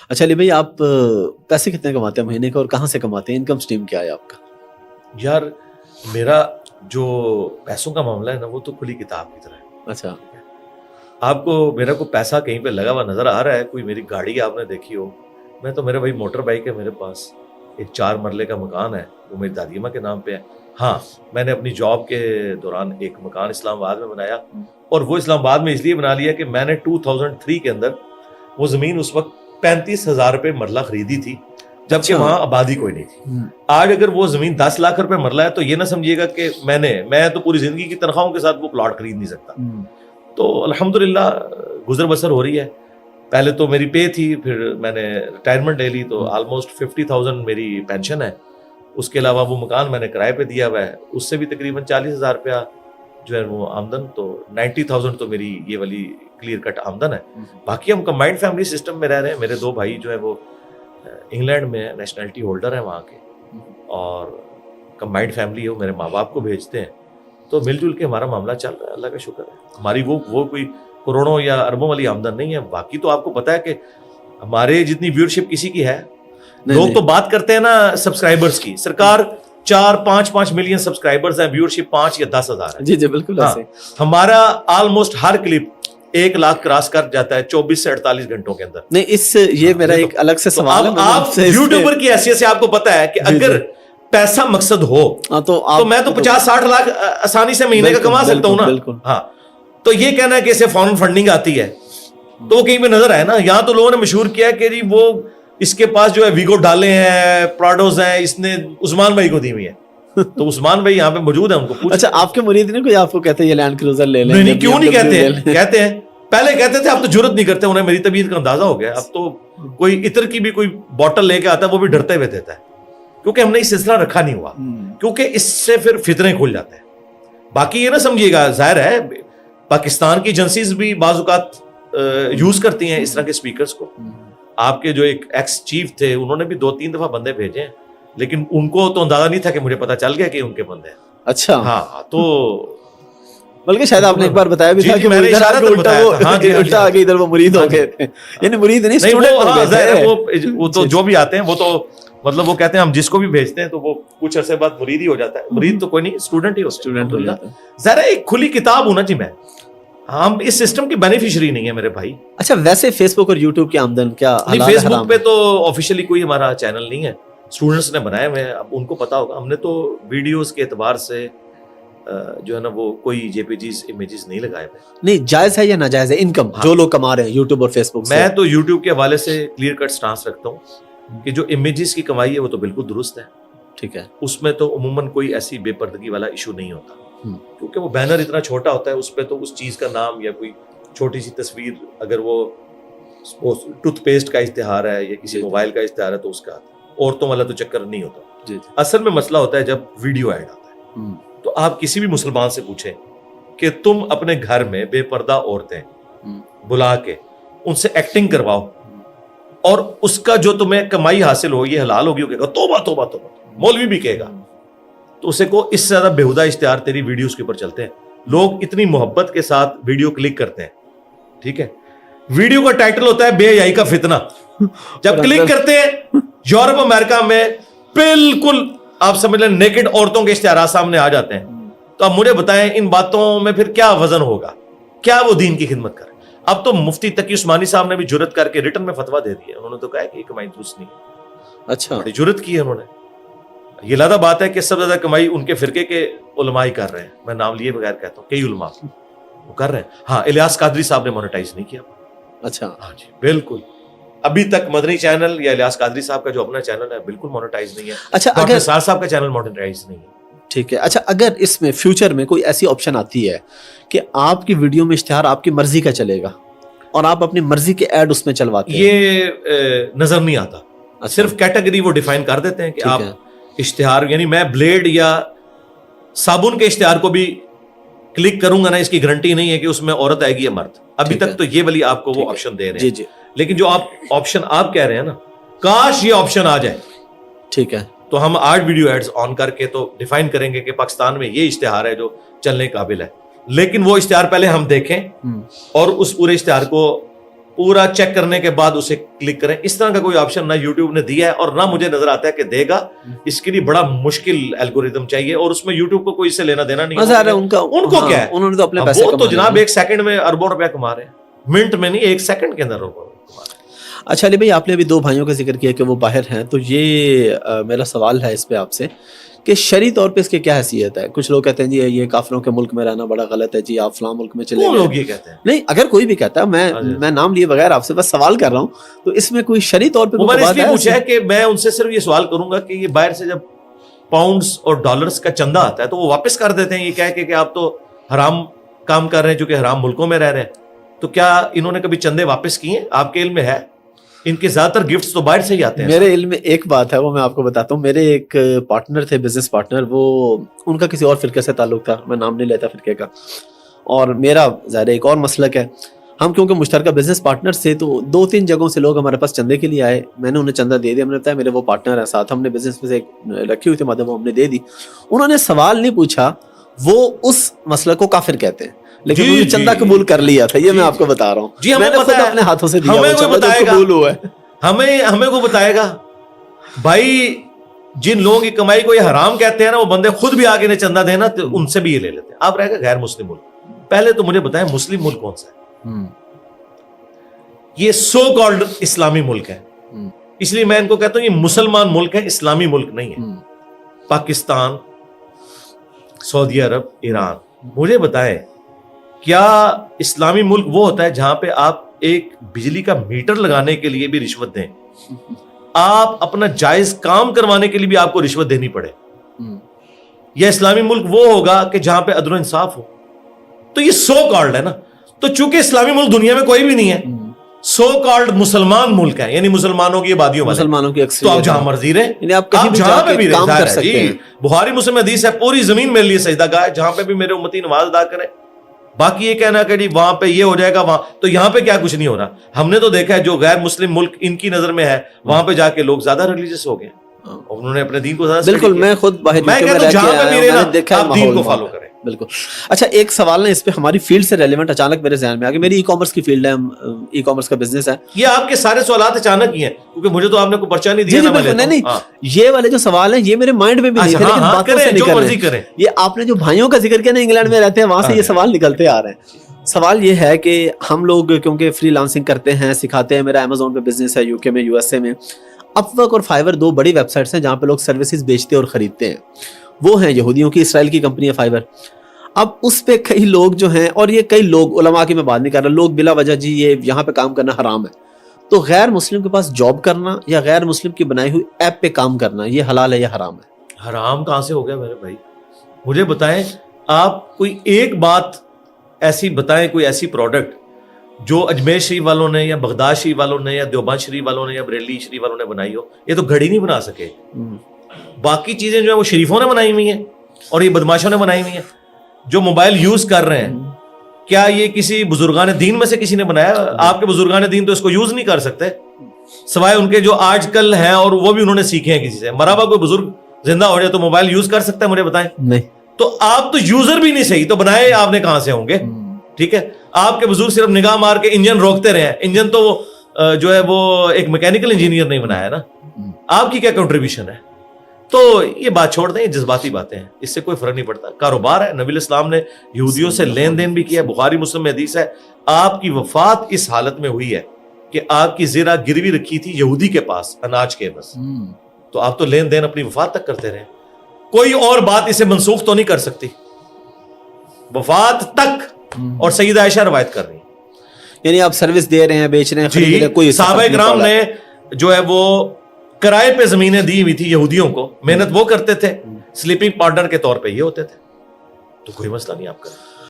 اچھا علی بھائی، آپ پیسے کتنے کماتے ہیں مہینے کا اور کہاں سے کماتے ہیں؟ انکم سٹریم کیا ہے آپ کا؟ یار میرا جو پیسوں کا معاملہ ہے نا وہ تو کھلی کتاب کی طرح ہے. اچھا، آپ کو میرا کوئی پیسہ کہیں پہ لگا ہوا نظر آ رہا ہے؟ کوئی میری گاڑی آپ نے دیکھی ہو؟ میں تو میرا بھائی موٹر بائک ہے میرے پاس, ایک 4 مرلے کا مکان ہے, وہ میری دادی ماں کے نام پہ ہے. ہاں میں نے اپنی جاب کے دوران ایک مکان اسلام آباد میں بنایا, اور وہ اسلام آباد میں اس لیے بنا لیا کہ میں نے 2003 کے اندر وہ زمین اس وقت 35,000 روپے مرلہ خریدی تھی, جبکہ وہاں آبادی کوئی نہیں تھی. آج اگر وہ زمین 10 لاکھ روپے مرلہ ہے تو یہ نہ سمجھیے گا کہ میں تو پوری زندگی کی تنخواہوں کے ساتھ وہ پلاٹ خرید نہیں سکتا. تو الحمدللہ گزر بسر ہو رہی ہے. پہلے تو میری پے تھی, پھر میں نے ریٹائرمنٹ لے لی, تو آلموسٹ 50,000 میری پینشن ہے. اس کے علاوہ وہ مکان میں نے کرائے پہ دیا ہوا ہے, اس سے بھی تقریباً 40,000 روپیہ جو ہے وہ آمدن, تو 90,000 تو میری یہ والی کلیئر کٹ آمدن ہے. باقی ہم کمبائنڈ فیملی سسٹم میں رہ رہے ہیں. میرے 2 بھائی جو ہے وہ انگلینڈ میں نیشنلٹی ہولڈر ہیں وہاں کے, اور کمبائنڈ فیملی ہے, وہ میرے ماں باپ کو بھیجتے ہیں. تو مل جل کے ہمارا معاملہ چل رہا ہے, اللہ کا شکر ہے. ہماری وہ کوئی کروڑوں یا اربوں والی آمدن نہیں ہے. باقی تو آپ کو پتا ہے کہ ہمارے جتنی ویورشپ کسی کی ہے, لوگ تو بات کرتے ہیں نا سبسکرائبرز کی, سرکار 4-5 ملین سبسکرائبرز ہیں, ویورشپ 5 یا 10 ہزار ہے. جی جی بالکل ایسے. ہمارا آلموسٹ ہر کلپ 1 لاکھ کراس کر جاتا ہے 24 سے 48 گھنٹوں کے اندر. نہیں اس یہ میرا ایک الگ سے سوال ہے. آپ یوٹیوبر کی حیثیت سے آپ کو پتا ہے کہ اگر پیسہ مقصد ہو تو میں تو 50-60 لاکھ آسانی سے مہینے کا کما سکتا ہوں نا. ہاں تو یہ کہنا ہے کہ اسے فورن فنڈنگ آتی ہے تو وہ کہیں پہ نظر آئے نا. یہاں تو لوگوں نے مشہور کیا کہ جی وہ اس کے پاس جو ہے ویگو ڈالے ہیں, پراڈوز ہیں, اس نے عثمان بھائی کو دی ہوئی ہے. تو عثمان بھائی یہاں پہ موجود ہیں, ان کو پوچھ. اچھا آپ کے مرید نہیں کوئی آپ کو کہتے ہیں یہ لینڈ کروزر لے لیں؟ نہیں کیوں نہیں کہتے ہیں, کہتے ہیں. پہلے کہتے تھے, اب تو جرت نہیں کرتے. انہیں میری طبیعت کا اندازہ ہو گیا. اب تو کوئی عطر کی بھی کوئی بوٹل لے کے آتا ہے وہ بھی ڈرتے ہوئے دیتا ہے, کیونکہ ہم نے یہ سلسلہ رکھا نہیں ہوا, کیونکہ اس سے پھر فتنے کھل جاتے ہیں. باقی یہ نہ سمجھیے گا, ظاہر ہے پاکستان کی ایجنسیز بھی بعض اوقات یوز کرتی ہیں اس طرح کے اسپیکرز کو. آپ کے جو ایک ایکس چیف تھے, انہوں نے بھی 2-3 دفعہ بندے بھیجے ہیں, لیکن ان کو تو اندازہ نہیں تھا کہ مجھے پتا چل گیا کہ ان کے بندے ہیں. اچھا ہاں, تو بلکہ شاید آپ نے ایک بار بتایا بھی تھا کہ الٹا آگے ادھر وہ مرید ہو گئے تھے. یعنی مرید نہیں, اسٹوڈنٹ ہو گئے. وہ تو جو بھی آتے ہیں وہ تو مطلب وہ کہتے ہیں ہم جس کو بھی بھیجتے ہیں تو وہ کچھ عرصے بعد مرید ہی ہو جاتا ہے. مرید تو کوئی نہیں, اسٹوڈنٹ ہی ہو جاتا ہے. ذرا ایک کھلی کتاب ہونا چاہیے. میں ہم اس سسٹم کی بینیفیشری نہیں ہے میرے بھائی. اچھا ویسے فیس بک اور یوٹیوب کی آمدن کیا؟ فیس بک پہ تو آفیشیلی کوئی ہمارا چینل نہیں ہے, اسٹوڈنٹس نے بنائے ہوئے ہیں, اب ان کو پتا ہوگا. ہم نے تو ویڈیوز کے اعتبار سے جو ہے نا وہ کوئی جے پی جیز امیجز نہیں لگائے ہوئے. نہیں جائز ہے یا ناجائز ہے انکم جو لوگ کما رہے ہیں یوٹیوب اور فیس بک سے؟ میں تو یوٹیوب کے حوالے سے کلیئر کٹ سٹانس رکھتا ہوں کہ جو امیجز کی کمائی ہے وہ تو بالکل درست ہے. ٹھیک ہے, اس میں تو عموماً کوئی ایسی بے پردگی والا ایشو نہیں ہوتا, کیونکہ وہ بینر اتنا چھوٹا ہوتا ہے, اس پہ تو اس چیز کا نام یا کوئی چھوٹی سی تصویر, اگر وہ ٹوتھ پیسٹ کا اشتہار ہے یا کسی موبائل کا اشتہار ہے تو اس کا عورتوں والا تو چکر نہیں ہوتا. اصل میں مسئلہ ہوتا ہے جب ویڈیو ایڈ آتا ہے. تو آپ کسی بھی مسلمان سے پوچھیں کہ تم اپنے گھر میں بے پردہ عورتیں بلا کے ان سے ایکٹنگ کرواؤ اور اس کا جو تمہیں کمائی حاصل ہو یہ حلال ہوگی, وہ کہے گا توبہ توبہ توبہ. مولوی بھی کہے گا. تو اسے کو اس سے زیادہ بےہودہ اشتہار تیری ویڈیوز کے اوپر چلتے ہیں. لوگ اتنی محبت کے ساتھ ویڈیو کلک کرتے ہیں, ٹھیک ہے, ویڈیو کا ٹائٹل ہوتا ہے بے حیائی کا فتنہ. جب کلک کرتے ہیں یورپ امریکہ میں بالکل آپ سمجھ لیں نیکڈ عورتوں کے اشتہارات سامنے آ جاتے ہیں. تو اب مجھے بتائیں ان باتوں میں پھر کیا وزن ہوگا, کیا وہ دین کی خدمت کرے. اب تو مفتی تقی عثمانی صاحب نے بھی جرت کر کے ریٹن میں فتویٰ دے دیا. انہوں نے تو کہا کہ یہ کمائی درست نہیں ہے. اچھا بڑی جرت کی ہے انہوں نے. یہ لادہ بات ہے کہ سب زیادہ کمائی ان کے فرقے کے علماء ہی کر رہے ہیں. میں نام لیے بغیر کہتا ہوں, کئی علماء وہ کر رہے ہیں. ہاں الیاس قادری صاحب نے مونیٹائز نہیں کیا. اچھا ہاں جی بالکل, ابھی تک مدنی چینل یا الیاس قادری صاحب کا جو اپنا چینل ہے بالکل مونیٹائز نہیں ہے. اچھا ڈاکٹر سار صاحب کا چینل مونیٹائز نہیں ہے. ٹھیک ہے. اچھا اگر اس میں فیوچر میں کوئی ایسی آپشن آتی ہے کہ آپ کی ویڈیو میں اشتہار آپ کی مرضی کا چلے گا اور آپ اپنی مرضی کے ایڈ اس میں چلواتے ہیں, یہ نظر نہیں آتا. صرف کیٹیگری وہ ڈیفائن کر دیتے ہیں کہ آپ اشتہار, یعنی میں بلیڈ یا صابن کے اشتہار کو بھی کلک کروں گا نا, اس کی گارنٹی نہیں ہے کہ اس میں عورت آئے گی یا مرد. ابھی تک تو یہ والی آپ کو وہ آپشن دے رہے ہیں. لیکن جو آپ آپشن آپ کہہ رہے ہیں نا, کاش یہ آپشن آ جائے. ٹھیک ہے, تو ہم آج ویڈیو ایڈز آن کر کے تو ڈیفائن کریں گے کہ پاکستان میں یہ اشتہار ہے جو چلنے قابل ہے. لیکن وہ اشتہار پہلے ہم دیکھیں اور اس پورے اشتہار کو پورا چیک کرنے کے بعد اسے کلک کریں. اس طرح کا کوئی آپشن نہ یوٹیوب نے دیا ہے اور نہ مجھے نظر آتا ہے کہ دے گا. اس کے لیے بڑا مشکل الگوریتم چاہیے اور اس میں یوٹیوب کو کوئی اس سے لینا دینا نہیں. ان کو کیا ہے, انہوں نے تو اپنے پیسے وہ تو جناب ایک سیکنڈ میں اربوں روپیہ کما رہے ہیں, منٹ میں نہیں, ایک سیکنڈ کے اندر اربوں روپیہ کما رہے ہیں. اچھا علی بھائی, آپ نے ابھی 2 بھائیوں کا ذکر کیا کہ وہ باہر ہیں, تو یہ میرا سوال ہے اس پہ آپ سے کہ شرعی طور پہ اس کی کیا حیثیت ہے؟ کچھ لوگ کہتے ہیں جی یہ کافروں کے ملک میں رہنا بڑا غلط ہے, جی آپ فلاں ملک میں چلے گئے. لوگ یہ کہتے ہیں نہیں, اگر کوئی بھی کہتا ہے, میں نام لیے بغیر آپ سے بس سوال کر رہا ہوں, تو اس میں کوئی شرعی طور پہ میں نے اس لیے پوچھا ہے کہ میں ان سے صرف یہ سوال کروں گا کہ یہ باہر سے جب پاؤنڈز اور ڈالرز کا چندہ آتا ہے تو وہ واپس کر دیتے ہیں یہ کہہ کے کہ آپ تو حرام کام کر رہے ہیں, جو کہ حرام ملکوں میں رہ رہے ہیں, تو کیا انہوں نے کبھی چندے واپس کیے؟ آپ کے علم میں ہے؟ ان کے زیادہ تر گفٹس تو باہر سے ہی آتے ہیں. میرے علم میں ایک بات ہے, وہ میں آپ کو بتاتا ہوں. میرے ایک پارٹنر تھے, بزنس پارٹنر, وہ ان کا کسی اور فرقے سے تعلق تھا, میں نام نہیں لیتا فرقے کا, اور میرا ظاہر ایک اور مسلک ہے. ہم کیونکہ مشترکہ بزنس پارٹنر سے, تو 2-3 جگہوں سے لوگ ہمارے پاس چندے کے لیے آئے. میں نے انہیں چندہ دے دیا, ہم نے بتایا میرے وہ پارٹنر ہیں ساتھ, ہم نے بزنس میں سے رکھی ہوئی تھی مدد, وہ ہم نے دے دی. انہوں نے سوال نہیں پوچھا, وہ اس مسلک کو کافر کہتے ہیں, لیکن انہوں نے چندہ قبول کر لیا تھا. یہ میں آپ کو بتا رہا ہوں, میں نے خود اپنے ہاتھوں سے دیا, قبول ہوا ہے. ہمیں کو بتائے گا بھائی, جن لوگوں کی کمائی کو یہ حرام کہتے ہیں نا, وہ بندے خود بھی آگے انہیں چندہ دینا تو ان سے بھی یہ لے لیتے ہیں. آپ رہے گا غیر مسلم ملک. پہلے تو مجھے بتائیں مسلم ملک کون سا ہے؟ یہ سو کالڈ اسلامی ملک ہے, اس لیے میں ان کو کہتا ہوں یہ مسلمان ملک ہے, اسلامی ملک نہیں ہے. پاکستان, سعودی عرب, ایران. مجھے بتائیں کیا اسلامی ملک وہ ہوتا ہے جہاں پہ آپ ایک بجلی کا میٹر لگانے کے لیے بھی رشوت دیں, آپ اپنا جائز کام کروانے کے لیے بھی آپ کو رشوت دینی پڑے؟ یا اسلامی ملک وہ ہوگا کہ جہاں پہ عدل و انصاف ہو؟ تو یہ سو کالڈ ہے نا. تو چونکہ اسلامی ملک دنیا میں کوئی بھی نہیں ہے, سو کالڈ مسلمان ملک ہے, یعنی مسلمانوں کی آبادیوں میں مسلمانوں کی اکثریت, تو آپ جہاں مرضی رہیں, یعنی آپ جہاں پہ بھی کام کر سکتے ہیں. بخاری مسلم حدیث ہے, پوری زمین میرے لیے سجدہ گاہ ہے, جہاں پہ بھی میرے امتی نماز ادا کریں. باقی یہ کہنا کہ جی وہاں پہ یہ ہو جائے گا, وہاں تو یہاں پہ کیا کچھ نہیں ہو رہا. ہم نے تو دیکھا ہے جو غیر مسلم ملک ان کی نظر میں ہے, وہاں پہ جا کے لوگ زیادہ ریلیجس ہو گئے, انہوں نے اپنے دین کو زیادہ. بالکل, میں خود باہر دیکھا ہے دین کو فالو کریں. بالکل. اچھا, ایک سوال ہے اس پہ ہماری فیلڈ سے ریلیونٹ اچانک میرے ذہن میں آ گیا. میری ای کامرس کی فیلڈ ہے, ای کامرس کا بزنس ہے. یہ آپ کے سارے سوالات اچانک ہی ہیں کیونکہ مجھے تو آپ نے کوئی پرچہ نہیں دیا. نہیں, یہ والے جو سوال ہیں یہ میرے مائنڈ میں بھی نہیں تھے, لیکن باتوں سے نکل رہے ہیں. یہ آپ نے جو بھائیوں کا ذکر کیا نا, انگلینڈ میں رہتے ہیں, وہاں سے یہ سوال نکلتے آ رہے ہیں. سوال یہ ہے کہ ہم لوگ کیونکہ فری لانسنگ کرتے ہیں, سکھاتے ہیں, میرا امیزون پہ بزنس ہے, یو کے میں, یو ایس اے میں. اپ ورک اور فائیور 2 بڑی ویب سائٹس ہیں جہاں پہ لوگ سروسز بیچتے اور خریدتے ہیں. وہ ہیں یہودیوں کی, اسرائیل کی کمپنی ہے فائیور. اب اس پہ کئی لوگ جو ہیں, اور یہ کئی لوگ, علماء کی میں بات نہیں کر رہا, لوگ بلا وجہ جی یہ یہاں پہ کام کرنا حرام ہے. تو غیر مسلم کے پاس جاب کرنا یا غیر مسلم کی بنائی ہوئی ایپ پہ کام کرنا, یہ حلال ہے یا حرام ہے؟ حرام کہاں سے ہو گیا میرے بھائی؟ مجھے بتائیں, آپ کوئی ایک بات ایسی بتائیں, کوئی ایسی پروڈکٹ جو اجمیر شریف والوں نے یا بغداد شریف والوں نے یا دیوبند شریف والوں نے یا بریلی شریف والوں نے بنائی ہو. یہ تو گھڑی نہیں بنا سکے. باقی چیزیں جو ہیں وہ شریفوں نے بنائی ہوئی ہیں اور یہ بدماشوں نے بنائی ہوئی ہیں. جو موبائل یوز کر رہے ہیں, کیا یہ کسی بزرگان دین میں سے کسی نے بنایا؟ آپ کے بزرگان دین تو اس کو یوز نہیں کر سکتے سوائے ان کے جو آج کل ہیں, اور وہ بھی انہوں نے سیکھے ہیں کسی سے. مرحبا کوئی بزرگ زندہ ہو جائے تو موبائل یوز کر سکتا ہے؟ مجھے بتائیں. نہیں. تو آپ تو یوزر بھی نہیں صحیح, تو بنائے آپ نے کہاں سے ہوں گے؟ ٹھیک ہے, آپ کے بزرگ صرف نگاہ مار کے انجن روکتے رہے ہیں. انجن تو جو ہے وہ ایک میکینیکل انجینئر نہیں بنایا نا. آپ کی کیا کنٹریبیوشن ہے؟ تو یہ بات چھوڑ دیں, یہ جذباتی باتیں ہیں, اس سے کوئی فرق نہیں پڑتا. کاروبار ہے, نبی الاسلام نے یہودیوں سے لین دین بھی کیا. بخاری مسلم میں حدیث ہے, آپ کی وفات اس حالت میں ہوئی ہے کہ آپ کی زیرہ گروی رکھی تھی یہودی کے پاس اناج کے, بس. تو آپ تو لین دین اپنی وفات تک کرتے رہے, کوئی اور بات اسے منسوخ تو نہیں کر سکتی. وفات تک. اور سیدہ عائشہ روایت کر رہی ہیں, یعنی آپ سروس دے رہے ہیں, بیچ رہے ہیں. کوئی صحابہ کرام نے جو ہے وہ کرائے پہ زمینیں دی ہوئی تھی یہودیوں کو, محنت وہ کرتے تھے, سلیپنگ پارٹنر کے طور پہ یہ ہوتے تھے. تو کوئی مسئلہ نہیں آپ کا.